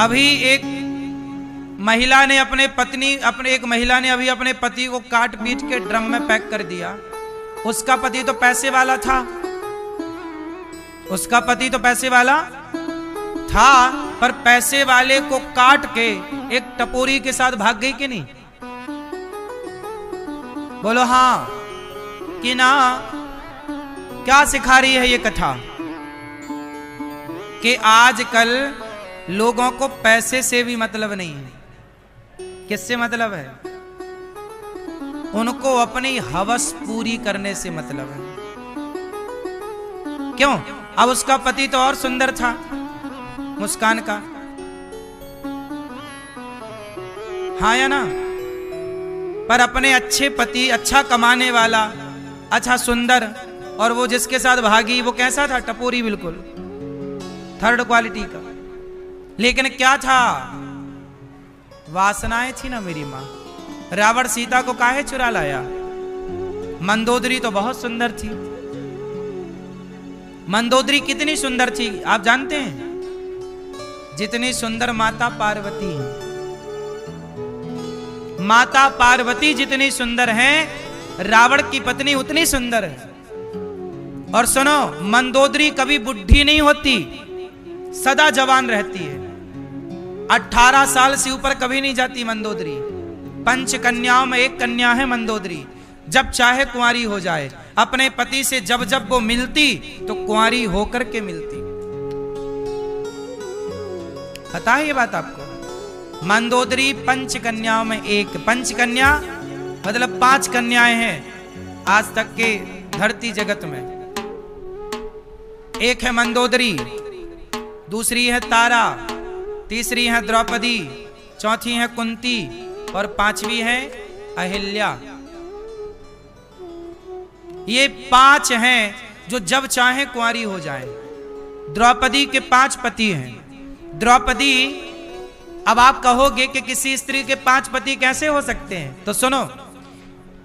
अभी एक महिला ने एक महिला ने अभी अपने पति को काट पीट के ड्रम में पैक कर दिया। उसका पति तो पैसे वाला था, उसका पति तो पैसे वाला था, पर पैसे वाले को काट के एक टपोरी के साथ भाग गई कि नहीं? बोलो हां कि ना? क्या सिखा रही है ये कथा? कि आजकल लोगों को पैसे से भी मतलब नहीं है। किससे मतलब है? उनको अपनी हवस पूरी करने से मतलब है। क्यों? अब उसका पति तो और सुंदर था, मुस्कान का, हाँ या ना? पर अपने अच्छे पति, अच्छा कमाने वाला, अच्छा सुंदर, और वो जिसके साथ भागी वो कैसा था? टपोरी, बिल्कुल थर्ड क्वालिटी का। लेकिन क्या था? वासनाएं थी ना मेरी मां। रावण सीता को काहे चुरा लाया? मंदोदरी तो बहुत सुंदर थी। मंदोदरी कितनी सुंदर थी आप जानते हैं? जितनी सुंदर माता पार्वती है, माता पार्वती जितनी सुंदर हैं, रावण की पत्नी उतनी सुंदर है। और सुनो, मंदोदरी कभी बुढ़ी नहीं होती, सदा जवान रहती है। 18 साल से ऊपर कभी नहीं जाती मंदोदरी। पंच कन्याओं में एक कन्या है मंदोदरी। जब चाहे कुंवारी हो जाए। अपने पति से जब जब वो मिलती तो कुंवारी होकर के मिलती। पता है ये बात आपको? मंदोदरी पंच कन्याओं में एक। पंच कन्या मतलब 5 कन्याएं हैं आज तक के धरती जगत में। एक है मंदोदरी, दूसरी है तारा, तीसरी है द्रौपदी, चौथी है कुंती और 5वीं है अहिल्या। ये 5 हैं जो जब चाहे कुंवारी हो जाए। द्रौपदी के 5 पति हैं। द्रौपदी, अब आप कहोगे कि किसी स्त्री के 5 पति कैसे हो सकते हैं? तो सुनो,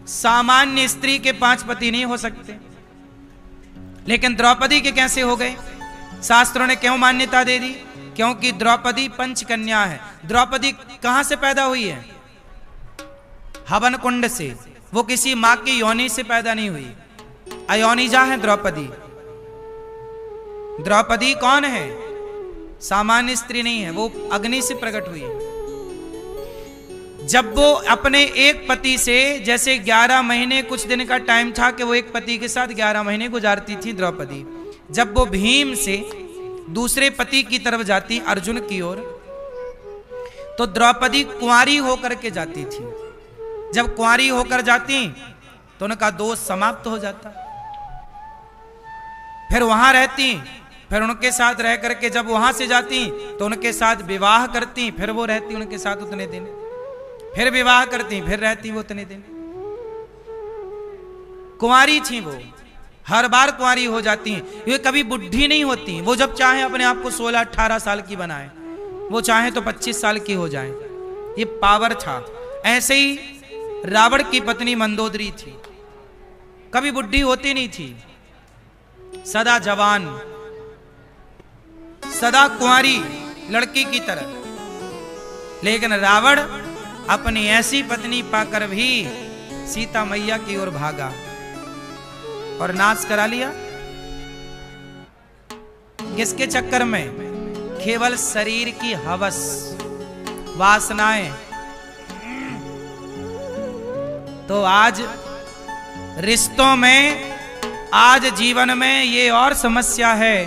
सामान्य स्त्री के 5 पति नहीं हो सकते, लेकिन द्रौपदी के कैसे हो गए? शास्त्रों ने क्यों मान्यता दे दी? क्योंकि द्रौपदी पंचकन्या है। द्रौपदी कहां से पैदा हुई है? हवन कुंड से। वो किसी मां की योनि से पैदा नहीं हुई, अयोनिजा है द्रौपदी। द्रौपदी कौन है? सामान्य स्त्री नहीं है, वो अग्नि से प्रकट हुई है। जब वो अपने एक पति से, जैसे 11 महीने कुछ दिन का टाइम था कि वो एक पति के साथ 11 महीने गुजारती थी द्रौपदी। जब वो भीम से दूसरे पति की तरफ जाती, अर्जुन की ओर, तो द्रौपदी कुंवारी होकर के जाती थी। जब कुंवारी होकर जाती तो उनका दोष समाप्त हो जाता। फिर वहां रहती, फिर उनके साथ रह करके जब वहां से जाती तो उनके साथ विवाह करती, फिर वो रहती उनके साथ उतने दिन, फिर विवाह करती, फिर रहती वो उतने दिन। कुंवारी थी वो, हर बार कुंवारी हो जाती हैं। ये कभी बुढ़ी नहीं होती। वो जब चाहे अपने आप को 16-18 साल की बनाए, वो चाहे तो 25 साल की हो जाए। ये पावर था। ऐसे ही रावण की पत्नी मंदोदरी थी, कभी बुढ़ी होती नहीं थी, सदा जवान, सदा कुंवारी लड़की की तरह। लेकिन रावण अपनी ऐसी पत्नी पाकर भी सीता मैया की ओर भागा और नाश करा लिया। किसके चक्कर में? केवल शरीर की हवस, वासनाएं। तो आज रिश्तों में, आज जीवन में ये और समस्या है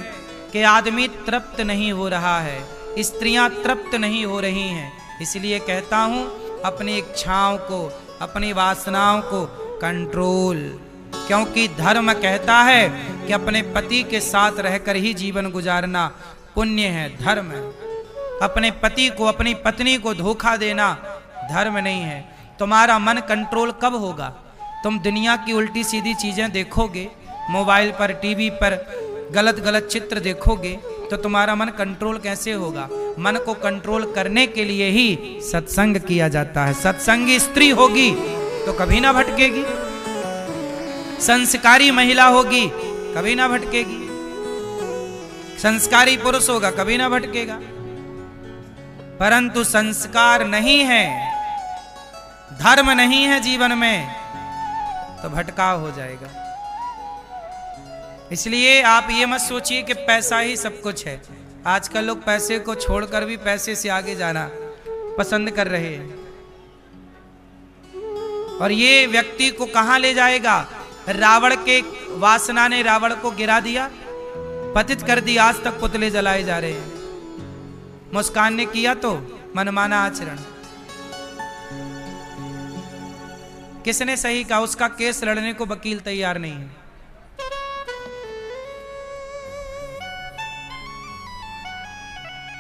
कि आदमी तृप्त नहीं हो रहा है, स्त्रियां तृप्त नहीं हो रही हैं। इसलिए कहता हूं, अपनी इच्छाओं को, अपनी वासनाओं को कंट्रोल। क्योंकि धर्म कहता है कि अपने पति के साथ रहकर ही जीवन गुजारना पुण्य है, धर्म है। अपने पति को, अपनी पत्नी को धोखा देना धर्म नहीं है। तुम्हारा मन कंट्रोल कब होगा? तुम दुनिया की उल्टी सीधी चीजें देखोगे, मोबाइल पर, टीवी पर गलत गलत चित्र देखोगे, तो तुम्हारा मन कंट्रोल कैसे होगा? मन को कंट्रोल करने के लिए ही सत्संग किया जाता है। सत्संगी स्त्री होगी तो कभी ना भटकेगी, संस्कारी महिला होगी कभी ना भटकेगी, संस्कारी पुरुष होगा कभी ना भटकेगा। परंतु संस्कार नहीं है, धर्म नहीं है जीवन में, तो भटकाव हो जाएगा। इसलिए आप ये मत सोचिए कि पैसा ही सब कुछ है। आजकल लोग पैसे को छोड़कर भी पैसे से आगे जाना पसंद कर रहे हैं, और ये व्यक्ति को कहां ले जाएगा? रावण के वासना ने रावण को गिरा दिया, पतित कर दिया, आज तक पुतले जलाए जा रहे हैं। मुस्कान ने किया तो मनमाना आचरण। किसने सही कहा? उसका केस लड़ने को वकील तैयार नहीं है।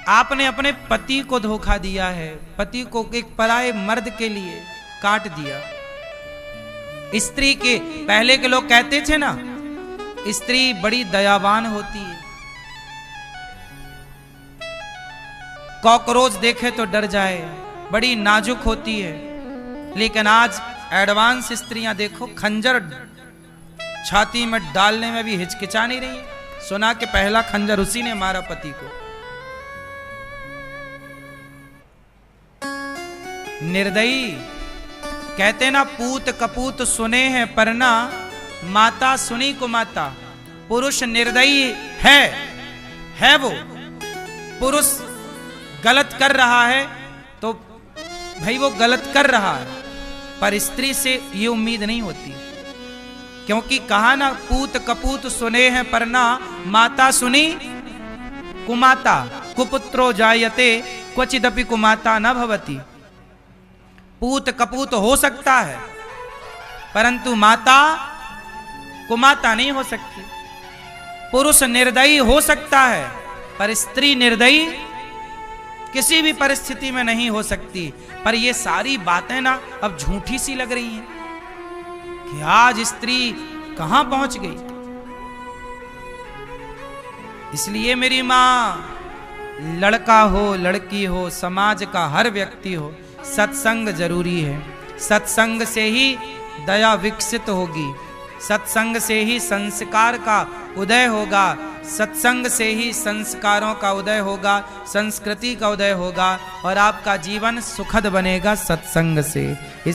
आपने अपने पति को धोखा दिया है, पति को एक पराये मर्द के लिए काट दिया। स्त्री के पहले के लोग कहते थे ना, स्त्री बड़ी दयावान होती है, कॉकरोच देखे तो डर जाए, बड़ी नाजुक होती है। लेकिन आज एडवांस स्त्रियां देखो, खंजर छाती में डालने में भी हिचकिचा नहीं रही। सुना कि पहला खंजर उसी ने मारा पति को। निर्दयी कहते ना, पूत कपूत सुने हैं परना, माता सुनी को माता। पुरुष निर्दयी है वो। पुरुष गलत कर रहा है तो भाई वो गलत कर रहा है, पर स्त्री से ये उम्मीद नहीं होती, क्योंकि कहा ना, पूत कपूत सुने हैं परना, माता सुनी कुमाता। कुपुत्रो जायते क्वचिदपि कुमाता न भवति। पूत कपूत हो सकता है, परंतु माता कुमाता नहीं हो सकती। पुरुष निर्दयी हो सकता है, पर स्त्री निर्दयी किसी भी परिस्थिति में नहीं हो सकती। पर ये सारी बातें ना अब झूठी सी लग रही हैं कि आज स्त्री कहां पहुंच गई। इसलिए मेरी मां, लड़का हो लड़की हो, समाज का हर व्यक्ति हो, सत्संग जरूरी है। सत्संग से ही दया विकसित होगी, सत्संग से ही संस्कार का उदय होगा, सत्संग से ही संस्कारों का उदय होगा, संस्कृति का उदय होगा, और आपका जीवन सुखद बनेगा सत्संग से।